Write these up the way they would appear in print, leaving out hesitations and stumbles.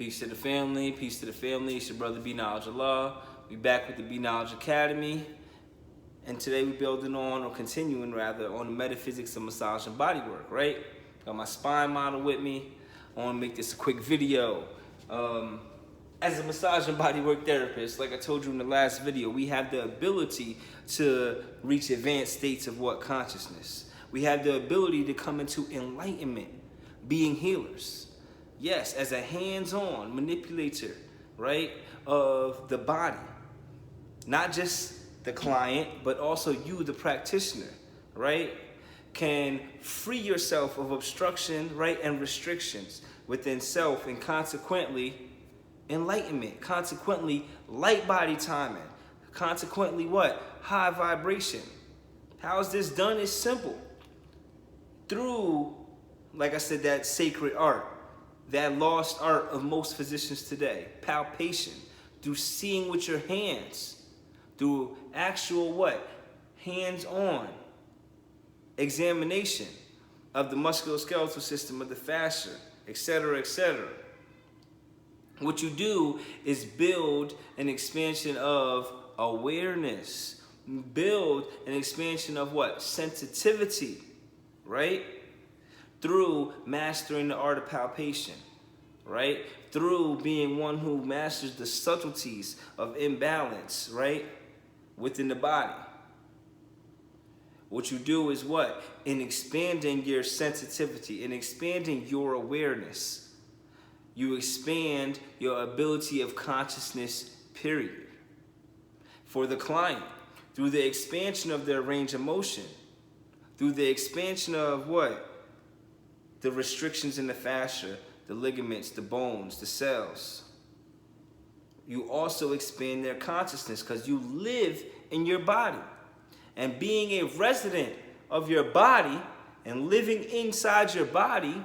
Peace to the family, peace to the family. It's your brother B Knowledge Allah. We back with the B Knowledge Academy. And today we're building on, or continuing rather, on the metaphysics of massage and bodywork, right? Got my spine model with me. I want to make this a quick video. As a massage and bodywork therapist, like I told you in the last video, we have the ability to reach advanced states of what? Consciousness. We have the ability to come into enlightenment, being healers. Yes, as a hands-on manipulator, right, of the body. Not just the client, but also you, the practitioner, right, can free yourself of obstruction, right, and restrictions within self, and consequently, enlightenment, consequently, light body timing, consequently what? High vibration. How is this done? It's simple. Through, like I said, that sacred art, that lost art of most physicians today, palpation, through seeing with your hands, through actual what? Hands-on examination of the musculoskeletal system, of the fascia, etc., etc. What you do is build an expansion of awareness, build an expansion of what? Sensitivity, right? Through mastering the art of palpation, right? Through being one who masters the subtleties of imbalance, right? Within the body. What you do is what? In expanding your sensitivity, in expanding your awareness, you expand your ability of consciousness, period. For the client, through the expansion of their range of motion, through the expansion of what? The restrictions in the fascia, the ligaments, the bones, the cells. You also expand their consciousness because you live in your body. And being a resident of your body and living inside your body,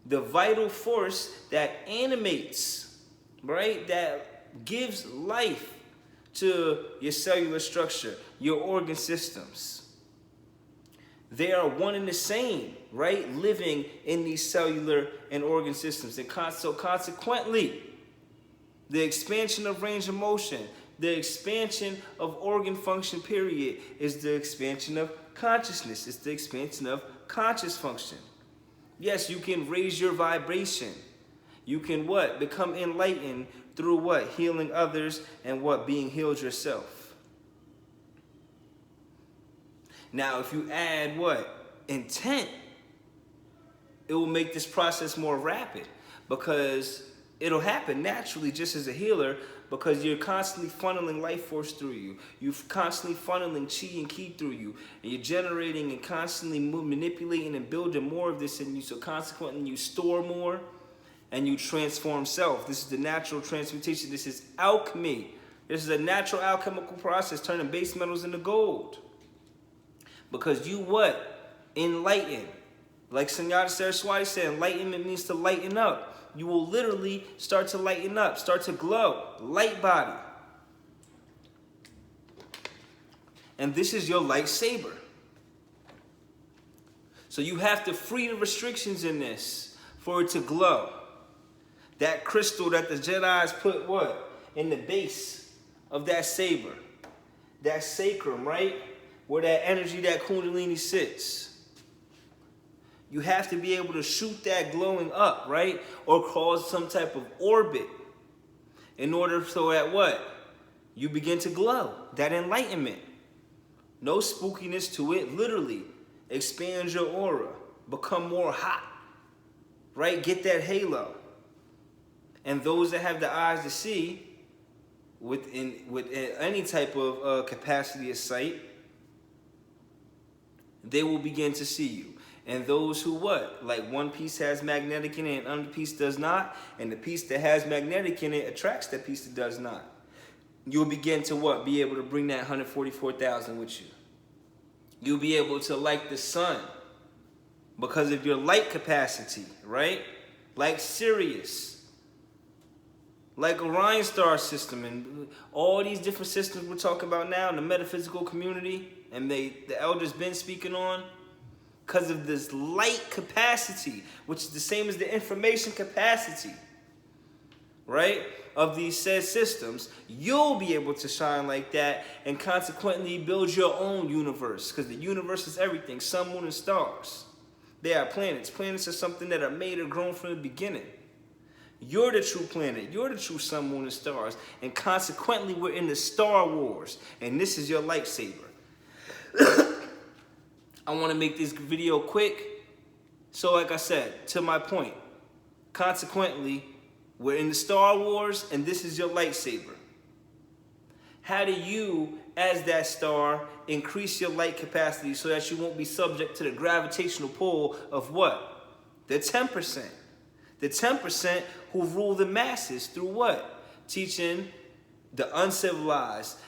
the vital force that animates, right, that gives life to your cellular structure, your organ systems. They are one and the same, right? Living in these cellular and organ systems. And so consequently, the expansion of range of motion, the expansion of organ function, period, is the expansion of consciousness. It's the expansion of conscious function. Yes, you can raise your vibration. You can what? Become enlightened through what? Healing others and what? Being healed yourself. Now, if you add what? Intent, it will make this process more rapid because it'll happen naturally just as a healer because you're constantly funneling life force through you. You're constantly funneling chi and ki through you. And you're generating and constantly manipulating and building more of this in you. So consequently, you store more and you transform self. This is the natural transmutation. This is alchemy. This is a natural alchemical process, turning base metals into gold. Because you what? Enlighten. Like Sunyata Saraswati said, enlightenment means to lighten up. You will literally start to lighten up, start to glow. Light body. And this is your light saber. So you have to free the restrictions in this for it to glow. That crystal that the Jedis put what? In the base of that saber. That sacrum, right? Where that energy, that kundalini sits. You have to be able to shoot that glowing up, right? Or cause some type of orbit in order so that what? You begin to glow. That enlightenment. No spookiness to it. Literally expand your aura. Become more hot. Right? Get that halo. And those that have the eyes to see with any type of capacity of sight, they will begin to see you. And those who what? Like one piece has magnetic in it and another piece does not. And the piece that has magnetic in it attracts that piece that does not. You'll begin to what? Be able to bring that 144,000 with you. You'll be able to like the sun because of your light capacity, right? Like Sirius. Like Orion star system and all these different systems we're talking about now in the metaphysical community. And the elders been speaking on, because of this light capacity, which is the same as the information capacity. right, of these said systems, you'll be able to shine like that and consequently build your own universe. Because the universe is everything, sun, moon, and stars. They are planets. Planets are something that are made or grown from the beginning. You're the true planet. You're the true sun, moon, and stars. And consequently, we're in the Star Wars. And this is your lightsaber. I want to make this video quick. So like I said, to my point, consequently, we're in the Star Wars, and this is your lightsaber. How do you, as that star, increase your light capacity so that you won't be subject to the gravitational pull of what? The 10%. The 10% who rule the masses through what? Teaching the uncivilized,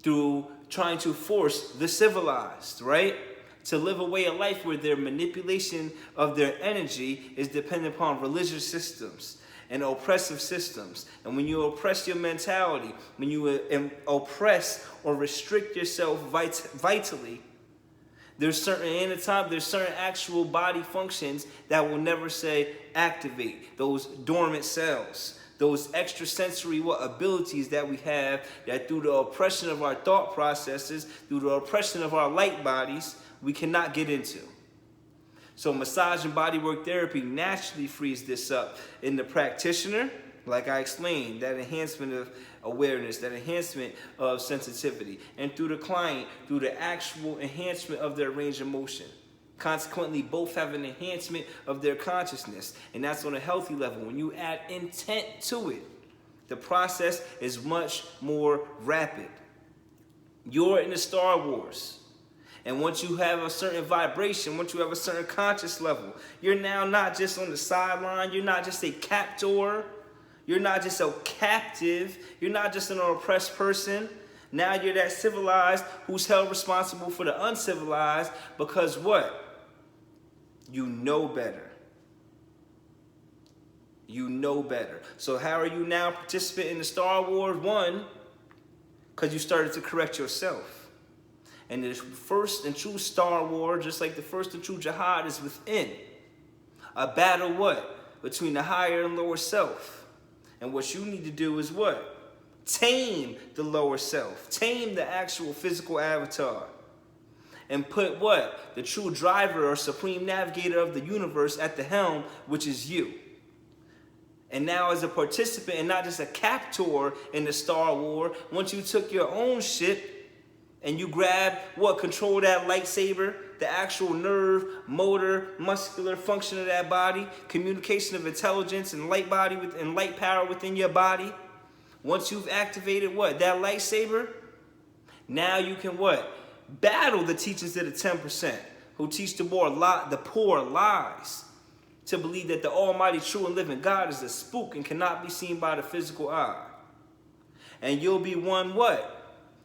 through trying to force the civilized, right? To live a way of life where their manipulation of their energy is dependent upon religious systems and oppressive systems. And when you oppress your mentality, when you oppress or restrict yourself vitally, there's certain actual body functions that will never say activate. Those dormant cells, those extrasensory abilities that we have, that through the oppression of our thought processes, through the oppression of our light bodies, we cannot get into. So massage and bodywork therapy naturally frees this up in the practitioner, like I explained, that enhancement of awareness, that enhancement of sensitivity, and through the client, through the actual enhancement of their range of motion. Consequently, both have an enhancement of their consciousness, and that's on a healthy level. When you add intent to it, the process is much more rapid. You're in the Star Wars. And once you have a certain vibration, once you have a certain conscious level, you're now not just on the sideline, you're not just a captor, you're not just a captive, you're not just an oppressed person. Now you're that civilized who's held responsible for the uncivilized because what? You know better. You know better. So how are you now participating in the Star Wars? One, because you started to correct yourself. And the first and true Star War, just like the first and true jihad, is within. A battle what? Between the higher and lower self. And what you need to do is what? Tame the lower self. Tame the actual physical avatar. And put what? The true driver or supreme navigator of the universe at the helm, which is you. And now as a participant and not just a captor in the Star War, once you took your own ship, and you grab what? Control that lightsaber, the actual nerve, motor, muscular function of that body, communication of intelligence and light body and light power within your body. Once you've activated what? That lightsaber, now you can what? Battle the teachings of the 10% who teach the poor lies to believe that the almighty true and living God is a spook and cannot be seen by the physical eye. And you'll be one what?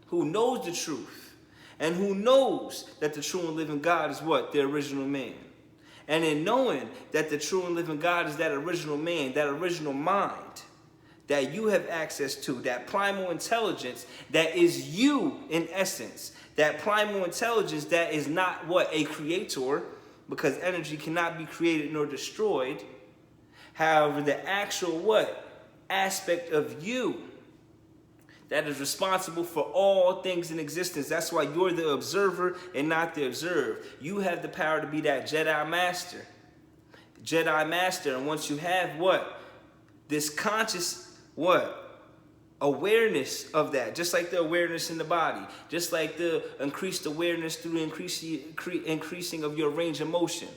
Who knows the truth, and who knows that the true and living God is what? The original man. And in knowing that the true and living God is that original man, that original mind that you have access to, that primal intelligence that is you in essence, that primal intelligence that is not what? A creator, because energy cannot be created nor destroyed. However, the actual what? Aspect of you that is responsible for all things in existence. That's why you're the observer and not the observed. You have the power to be that Jedi Master. Jedi Master. And once you have what? This conscious what? Awareness of that. Just like the awareness in the body. Just like the increased awareness through increasing of your range of motion.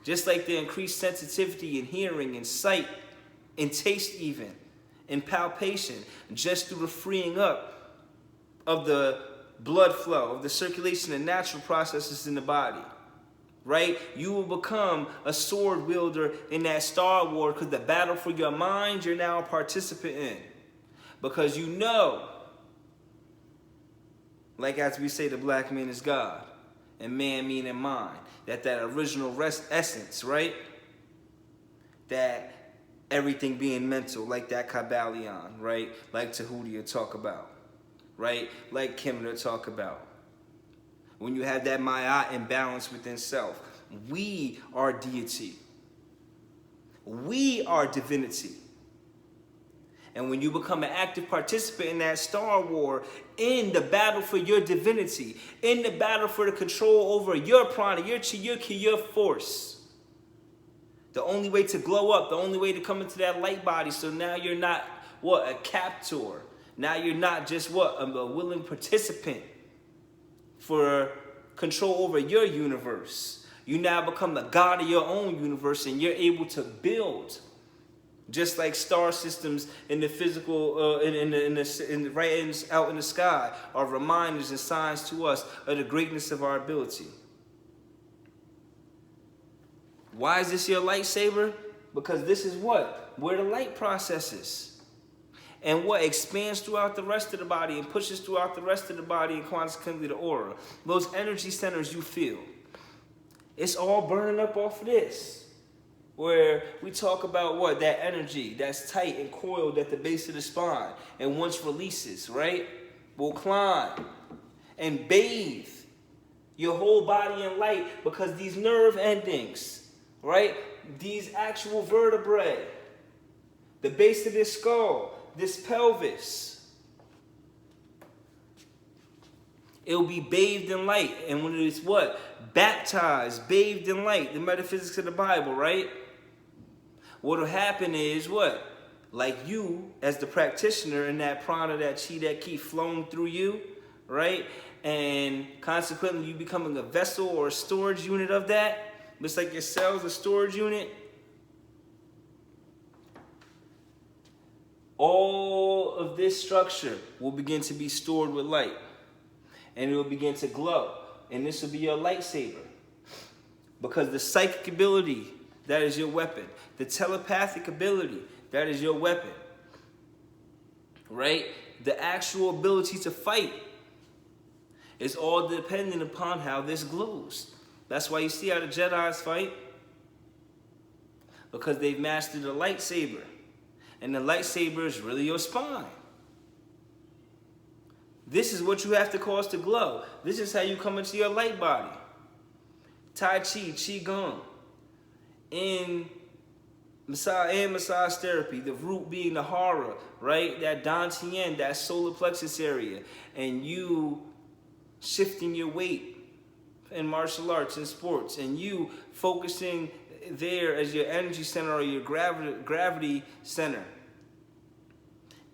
Just like the increased sensitivity in hearing and sight and taste even. And palpation, just through the freeing up of the blood flow, of the circulation and natural processes in the body, right? You will become a sword wielder in that Star Wars because the battle for your mind, you're now a participant in. Because you know, like as we say, the black man is God, and man meaning mind, that original essence, right? That everything being mental, like that Kabbalion, right? Like Tahuti will talk about, right? Like Kim will talk about. When you have that Ma'at imbalance within self, we are deity. We are divinity. And when you become an active participant in that Star War, in the battle for your divinity, in the battle for the control over your prana, your chi, your ki, your force, the only way to glow up, the only way to come into that light body, so now you're not, what, a captor. Now you're not just, what, a willing participant for control over your universe. You now become the god of your own universe, and you're able to build. Just like star systems in the physical, out in the sky, are reminders and signs to us of the greatness of our ability. Why is this your lightsaber? Because this is what? Where the light processes. And what expands throughout the rest of the body and pushes throughout the rest of the body and consequently the aura. Those energy centers you feel. It's all burning up off of this. Where we talk about what? That energy that's tight and coiled at the base of the spine. And once releases, right? Will climb and bathe your whole body in light, because these nerve endings, right? These actual vertebrae, the base of this skull, this pelvis, it'll be bathed in light. And when it is what? Baptized, bathed in light, the metaphysics of the Bible, right? What'll happen is what? Like you, as the practitioner, in that prana, that chi, that ki flowing through you, right? And consequently, you becoming a vessel or a storage unit of that. Just like your cell's a storage unit. All of this structure will begin to be stored with light. And it will begin to glow. And this will be your lightsaber. Because the psychic ability, that is your weapon. The telepathic ability, that is your weapon. Right? The actual ability to fight is all dependent upon how this glows. That's why you see how the Jedis fight. Because they've mastered the lightsaber. And the lightsaber is really your spine. This is what you have to cause to glow. This is how you come into your light body. Tai Chi, Qigong. In massage therapy, the root being the hara, right? That dantian, that solar plexus area. And you shifting your weight in martial arts and sports. And you focusing there as your energy center or your gravity center.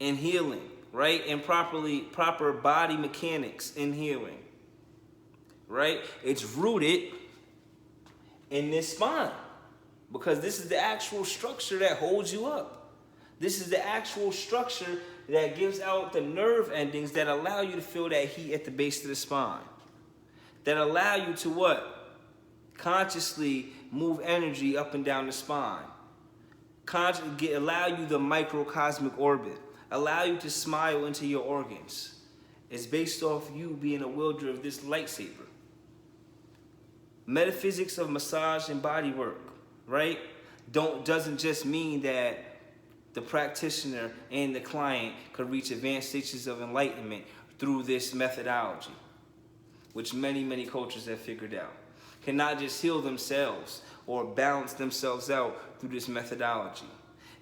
And healing, right? And proper body mechanics in healing. Right? It's rooted in this spine. Because this is the actual structure that holds you up. This is the actual structure that gives out the nerve endings that allow you to feel that heat at the base of the spine. That allow you to what? Consciously move energy up and down the spine. Allow you the microcosmic orbit. Allow you to smile into your organs. It's based off you being a wielder of this lightsaber. Metaphysics of massage and bodywork. Right? Doesn't just mean that the practitioner and the client could reach advanced stages of enlightenment through this methodology, which many cultures have figured out. Cannot just heal themselves or balance themselves out through this methodology.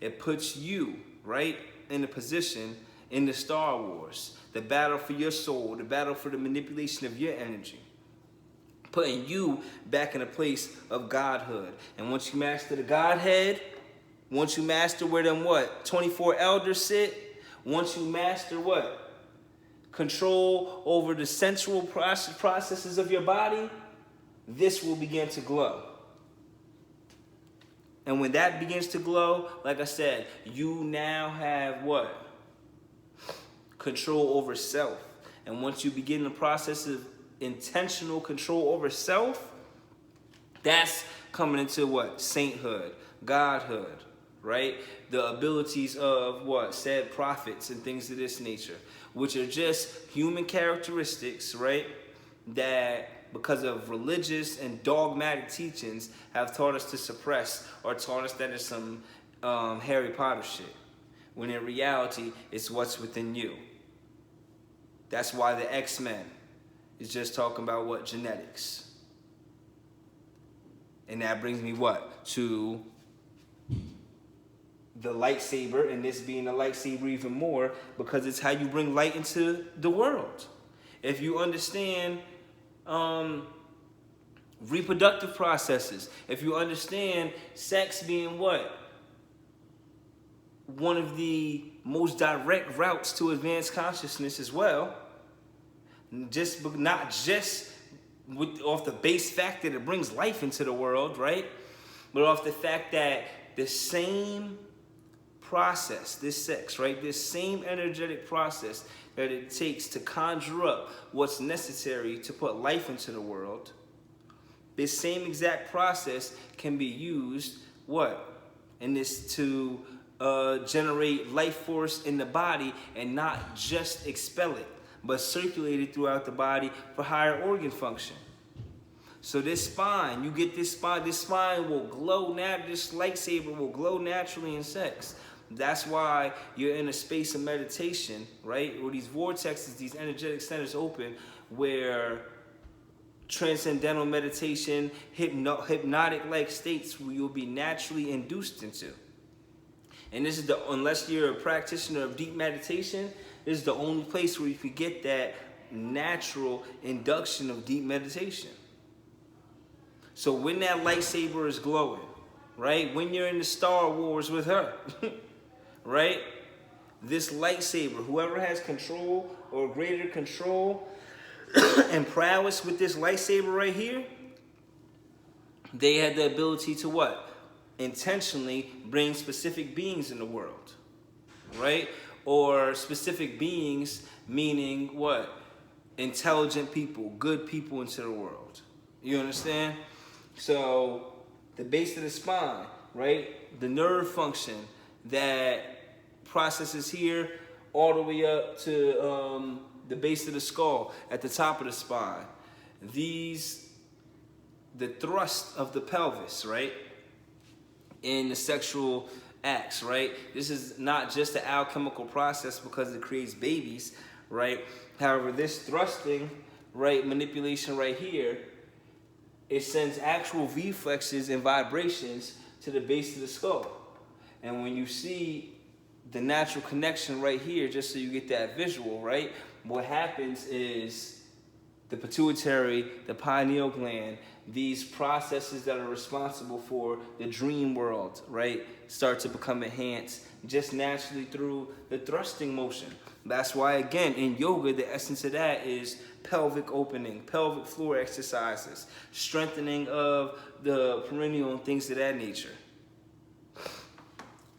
It puts you, right, in a position in the Star Wars, the battle for your soul, the battle for the manipulation of your energy. Putting you back in a place of godhood. And once you master the Godhead, once you master where them what? 24 elders sit. Once you master what? Control over the sensual processes of your body, this will begin to glow. And when that begins to glow, like I said, you now have what? Control over self. And once you begin the process of intentional control over self, that's coming into what? Sainthood, godhood, right? The abilities of what? Said prophets and things of this nature, which are just human characteristics, right? That because of religious and dogmatic teachings have taught us to suppress or taught us that it's some Harry Potter shit. When in reality, it's what's within you. That's why the X-Men is just talking about what? Genetics. And that brings me what? To the lightsaber, and this being a lightsaber even more, because it's how you bring light into the world. If you understand reproductive processes, if you understand sex being what? One of the most direct routes to advanced consciousness as well, not just off the base fact that it brings life into the world, right? But off the fact that the same process, this sex, right? This same energetic process that it takes to conjure up what's necessary to put life into the world, this same exact process can be used, what? In this to generate life force in the body, and not just expel it, but circulate it throughout the body for higher organ function. So this spine, you get this spine will glow, this lightsaber will glow naturally in sex. That's why you're in a space of meditation, right? Where these vortexes, these energetic centers open, where transcendental meditation, hypnotic-like states where you'll be naturally induced into. And this is unless you're a practitioner of deep meditation, this is the only place where you could get that natural induction of deep meditation. So when that lightsaber is glowing, right? When you're in the Star Wars with her, right? This lightsaber, whoever has control or greater control and prowess with this lightsaber right here, they had the ability to what? Intentionally bring specific beings in the world, right? Or specific beings meaning what? Intelligent people, good people into the world. You understand? So the base of the spine, right? The nerve function that processes here all the way up to the base of the skull at the top of the spine. The thrust of the pelvis, right? In the sexual acts, right? This is not just an alchemical process because it creates babies, right? However, this thrusting, right, manipulation right here, it sends actual reflexes and vibrations to the base of the skull. And when you see the natural connection right here, just so you get that visual, right? What happens is the pituitary, the pineal gland, these processes that are responsible for the dream world, right, start to become enhanced just naturally through the thrusting motion. That's why, again, in yoga, the essence of that is pelvic opening, pelvic floor exercises, strengthening of the perineal and things of that nature.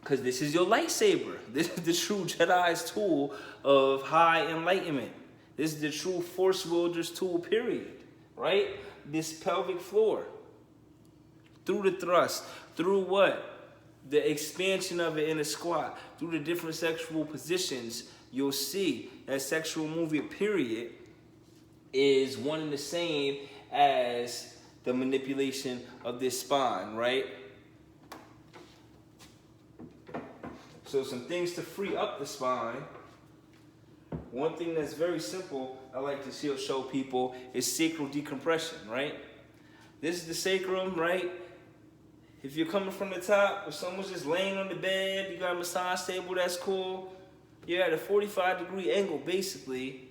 Because this is your lightsaber. This is the true Jedi's tool of high enlightenment. This is the true force wielder's tool, period. Right? This pelvic floor. Through the thrust. Through what? The expansion of it in a squat. Through the different sexual positions, you'll see that sexual movement, period, is one and the same as the manipulation of this spine, right? So some things to free up the spine. One thing that's very simple I like to show people is sacral decompression, right? This is the sacrum, right? If you're coming from the top, if someone's just laying on the bed, you got a massage table, that's cool. You're at a 45-degree angle, basically,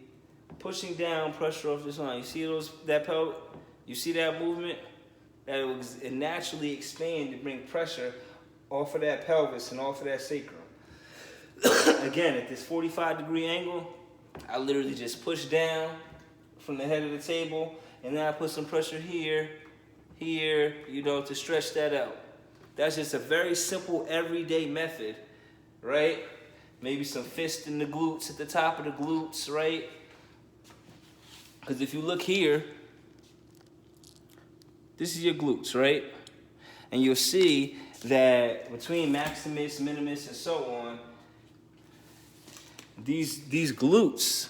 pushing down pressure off this line. You see you see that movement? That it naturally expand to bring pressure off of that pelvis and off of that sacrum. Again, at this 45-degree angle, I literally just push down from the head of the table, and then I put some pressure here, to stretch that out. That's just a very simple everyday method, right? Maybe some fist in the glutes at the top of the glutes, right? Because if you look here, this is your glutes, right? And you'll see that between maximus, minimus, and so on, these glutes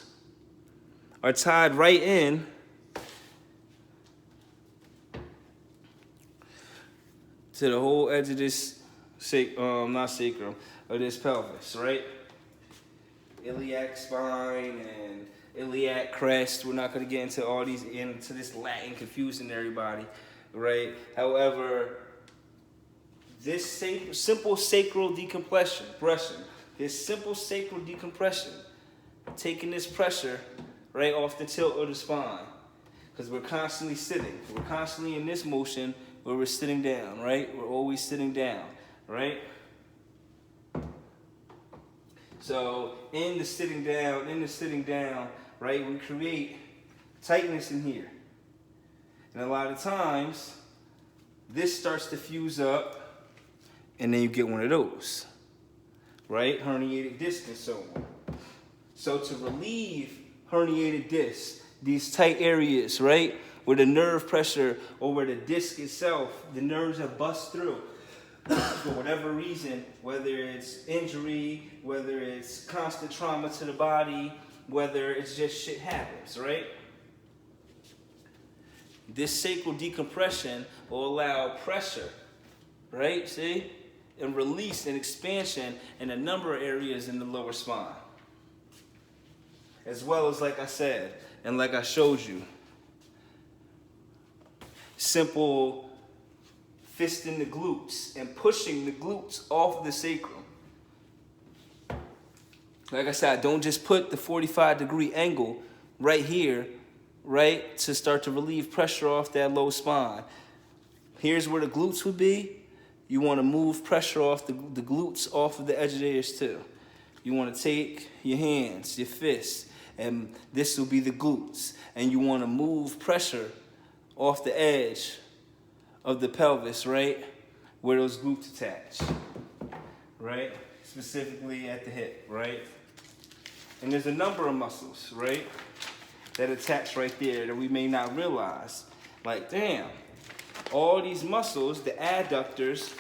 are tied right in to the whole edge of this not sacrum, of this pelvis, right? Iliac spine and iliac crest. We're not going to get into this Latin confusing everybody, right? However, this simple sacral decompression, taking this pressure right off the tilt of the spine. Because we're constantly sitting. We're constantly in this motion where we're sitting down, right? We're always sitting down, right? So in the sitting down, right, we create tightness in here. And a lot of times, this starts to fuse up, and then you get one of those, right? Herniated disc and so on. So to relieve herniated disc, these tight areas, right, where the nerve pressure or where the disc itself, the nerves have bust through for whatever reason, whether it's injury, whether it's constant trauma to the body, whether it's just shit happens, right? This sacral decompression will allow pressure, right, see, and release and expansion in a number of areas in the lower spine. As well as, like I said, and like I showed you, simple fisting the glutes and pushing the glutes off of the sacrum. Like I said, don't just put the 45-degree angle right here, right, to start to relieve pressure off that low spine. Here's where the glutes would be. You want to move pressure off the glutes off of the edge of the ears too. You want to take your hands, your fists, and this will be the glutes. And you want to move pressure off the edge of the pelvis, right, where those glutes attach, right, specifically at the hip, right? And there's a number of muscles, right, that attach right there that we may not realize. Like, damn, all these muscles, the adductors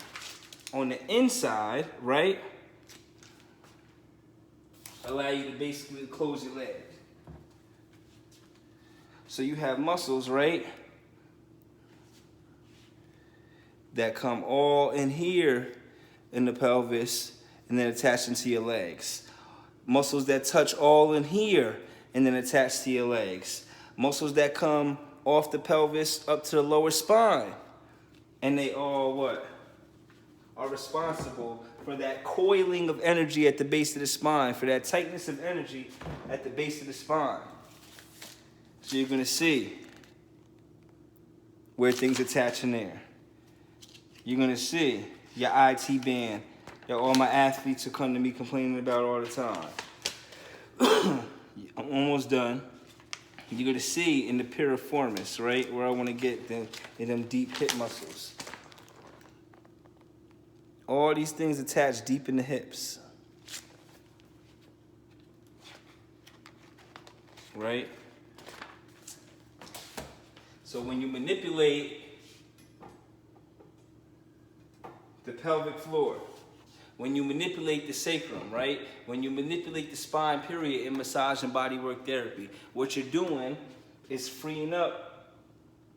on the inside, right, allow you to basically close your leg. So you have muscles, right, that come all in here in the pelvis and then attach into your legs. Muscles that touch all in here and then attach to your legs. Muscles that come off the pelvis up to the lower spine. And they all what? Are responsible for that coiling of energy at the base of the spine, for that tightness of energy at the base of the spine. So you're gonna see where things attach in there. You're gonna see your IT band that all my athletes will come to me complaining about all the time. I'm almost done. You're gonna see in the piriformis, right, where I wanna get in them deep hip muscles. All these things attach deep in the hips. Right? So when you manipulate the pelvic floor, when you manipulate the sacrum, right? When you manipulate the spine, period, in massage and bodywork therapy, what you're doing is freeing up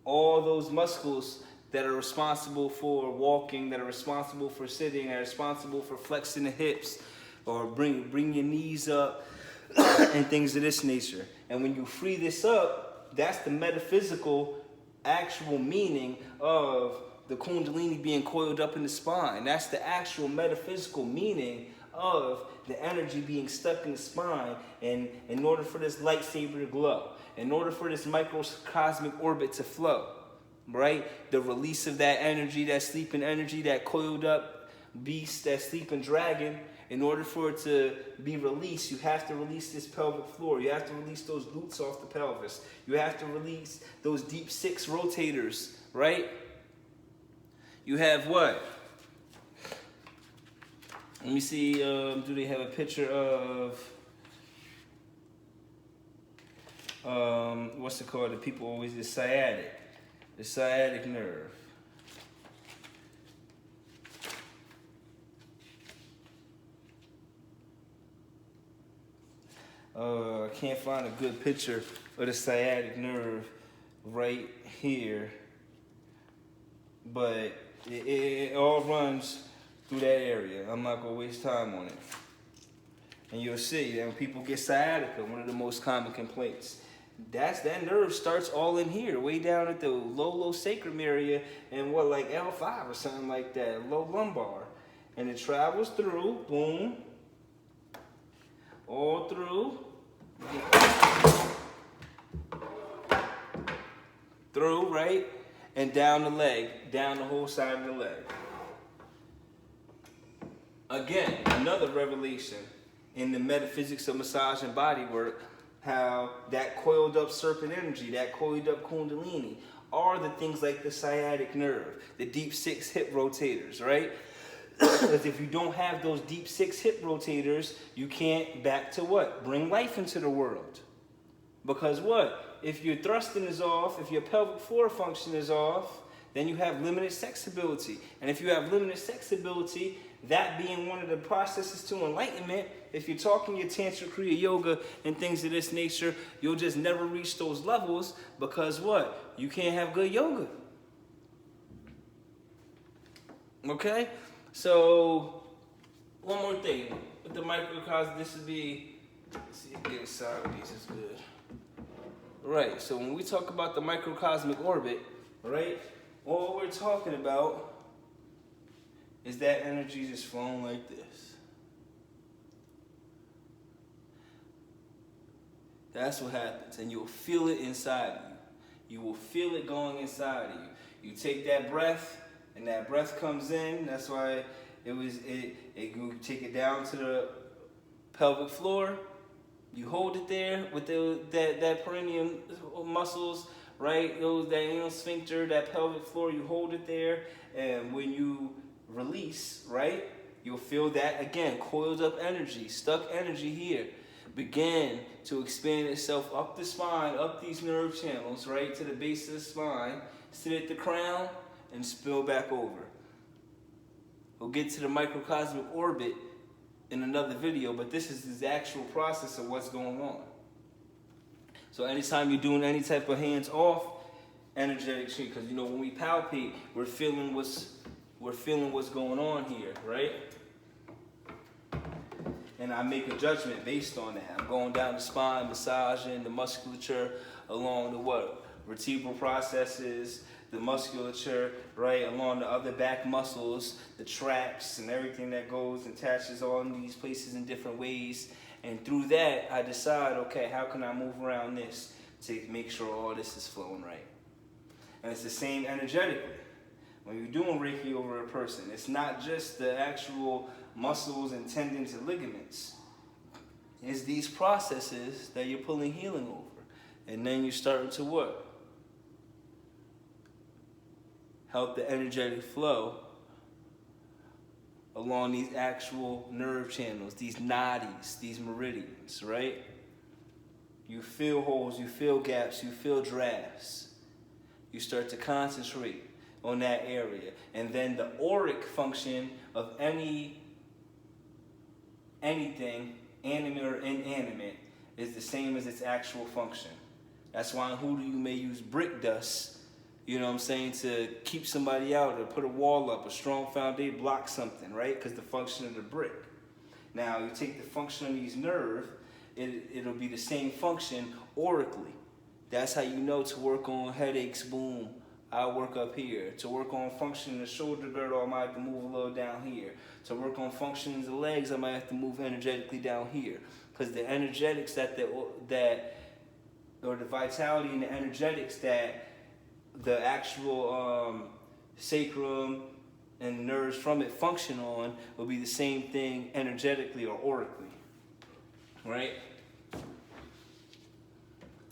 all those muscles that are responsible for walking, that are responsible for sitting, that are responsible for flexing the hips, or bring your knees up, and things of this nature. And when you free this up, that's the metaphysical, actual meaning of the Kundalini being coiled up in the spine. That's the actual metaphysical meaning of the energy being stuck in the spine, and in order for this lightsaber to glow, in order for this microcosmic orbit to flow, right? The release of that energy, that sleeping energy, that coiled up beast, that sleeping dragon, in order for it to be released, you have to release this pelvic floor. You have to release those glutes off the pelvis. You have to release those deep six rotators, right? You have what? Let me see, do they have a picture of, what's it called? The people always, the sciatic nerve. I can't find a good picture of the sciatic nerve right here, but it all runs through that area. I'm not gonna waste time on it. And you'll see that when people get sciatica, one of the most common complaints That nerve starts all in here, way down at the low sacrum area, and what, like L5 or something like that, low lumbar, and it travels through, boom, all through, right, and down the leg, down the whole side of the leg. Again, another revelation in the metaphysics of massage and body work, how that coiled up serpent energy, that coiled up kundalini, are the things like the sciatic nerve, the deep six hip rotators, right? Because if you don't have those deep six hip rotators, you can't back to what? Bring life into the world. Because what? If your thrusting is off, if your pelvic floor function is off, then you have limited sex ability. And if you have limited sex ability, that being one of the processes to enlightenment, if you're talking your Tantra, Kriya Yoga, and things of this nature, you'll just never reach those levels because what? You can't have good yoga. Okay? So, one more thing. With the microcosm, this would be, let's see if I get it sideways, it's good. Right, so when we talk about the microcosmic orbit, right, all we're talking about is that energy just flowing like this. That's what happens, and you'll feel it inside of you. You will feel it going inside of you. You take that breath, and that breath comes in. That's why you take it down to the pelvic floor. You hold it there with that perineum muscles, right? That anal sphincter, that pelvic floor. You hold it there, and when you release, right, you'll feel that again, coiled up energy, stuck energy here, begin to expand itself up the spine, up these nerve channels, right, to the base of the spine, sit at the crown, and spill back over. We'll get to the microcosmic orbit in another video, but this is the actual process of what's going on. So anytime you're doing any type of hands-off energetic treat, because you know when we palpate, we're feeling what's going on here, right? And I make a judgment based on that. I'm going down the spine, massaging the musculature along the what? Vertebral processes, the musculature, right, along the other back muscles, the traps and everything that goes and attaches all in these places in different ways. And through that, I decide, okay, how can I move around this to make sure all this is flowing right? And it's the same energetically. When you're doing Reiki over a person, it's not just the actual muscles and tendons and ligaments. It's these processes that you're pulling healing over. And then you're starting to what? Help the energetic flow along these actual nerve channels, these nadis, these meridians, right? You feel holes, you feel gaps, you feel drafts. You start to concentrate on that area. And then the auric function of anything, animate or inanimate, is the same as its actual function. That's why in Hoodoo you may use brick dust, you know what I'm saying, to keep somebody out or put a wall up, a strong foundation, block something, right? Because the function of the brick. Now, you take the function of these nerves, it'll be the same function aurically. That's how you know to work on headaches, boom, I'll work up here. To work on functioning the shoulder girdle, I might have to move a little down here. To work on functioning the legs, I might have to move energetically down here. Because the energetics or the vitality and the energetics that the actual sacrum and nerves from it function on will be the same thing energetically or aurically, right?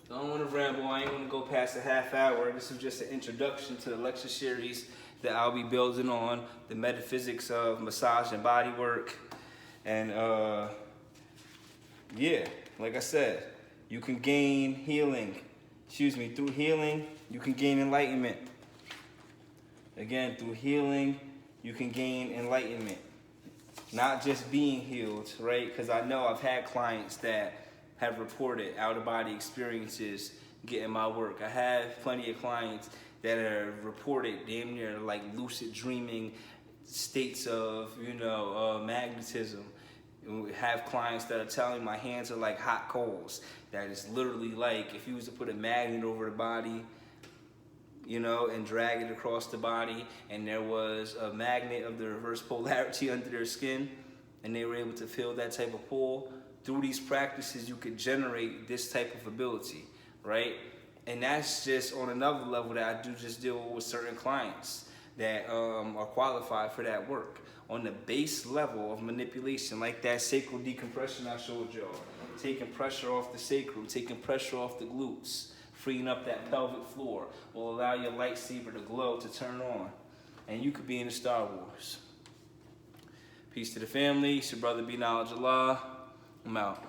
So I don't want to ramble. I ain't going to go past a half hour. This is just an introduction to the lecture series that I'll be building on the metaphysics of massage and body work. And yeah, like I said, you can gain healing. Through healing, you can gain enlightenment. Again, through healing, you can gain enlightenment. Not just being healed, right? Because I know I've had clients that have reported out-of-body experiences getting my work. I have plenty of clients that have reported damn near like lucid dreaming states of, magnetism, And we have clients that are telling me my hands are like hot coals. That is literally like if you was to put a magnet over the body, you know, and drag it across the body, and there was a magnet of the reverse polarity under their skin, and they were able to feel that type of pull. Through these practices, you could generate this type of ability, right? And that's just on another level that I do just deal with certain clients that are qualified for that work. On the base level of manipulation, like that sacral decompression I showed y'all, taking pressure off the sacrum, taking pressure off the glutes, freeing up that pelvic floor, will allow your lightsaber to glow, to turn on, and you could be in the Star Wars. Peace to the family. It's your brother B Knowledge Allah. I'm out.